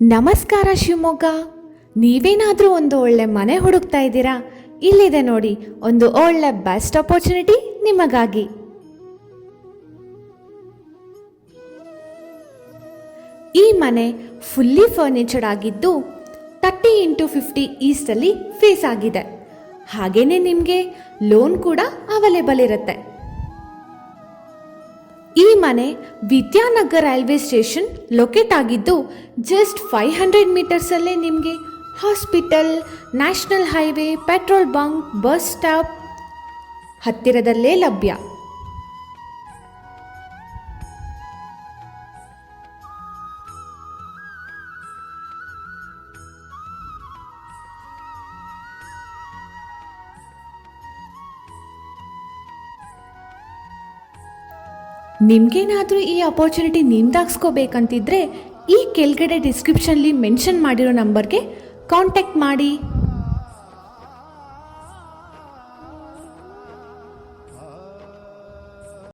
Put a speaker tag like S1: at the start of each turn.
S1: ನಮಸ್ಕಾರ ಶಿವಮೊಗ್ಗ. ನೀವೇನಾದರೂ ಒಂದು ಒಳ್ಳೆ ಮನೆ ಹುಡುಕ್ತಾ ಇದ್ದೀರಾ? ಇಲ್ಲಿದೆ ನೋಡಿ ಒಂದು ಒಳ್ಳೆ ಬೆಸ್ಟ್ ಅಪರ್ಚುನಿಟಿ ನಿಮಗಾಗಿ. ಈ ಮನೆ ಫುಲ್ಲಿ ಫರ್ನಿಚರ್ಡ್ ಆಗಿದ್ದು 30x50 ಈಸ್ಟಲ್ಲಿ ಫೇಸ್ ಆಗಿದೆ. ಹಾಗೇನೆ ನಿಮಗೆ ಲೋನ್ ಕೂಡ ಅವೈಲೇಬಲ್ ಇರುತ್ತೆ. ಈ ಮನೆ ವಿದ್ಯಾನಗರ್ ರೈಲ್ವೆ ಸ್ಟೇಷನ್ ಲೊಕೇಟ್ ಆಗಿದ್ದು ಜಸ್ಟ್ 500 ಮೀಟರ್ಸಲ್ಲೇ ನಿಮಗೆ hospital, national highway, petrol bunk, bus stop ಹತ್ತಿರದಲ್ಲೇ ಲಭ್ಯ. ನಿಮಗೇನಾದರೂ ಈ ಅಪರ್ಚುನಿಟಿ ನಿಮ್ದಾಗಿಸ್ಕೋಬೇಕಂತಿದ್ರೆ ಈ ಕೆಳಗಡೆ ಡಿಸ್ಕ್ರಿಪ್ಷನ್ಲಿ ಮೆನ್ಷನ್ ಮಾಡಿರೋ ನಂಬರ್ಗೆ ಕಾಂಟ್ಯಾಕ್ಟ್ ಮಾಡಿ.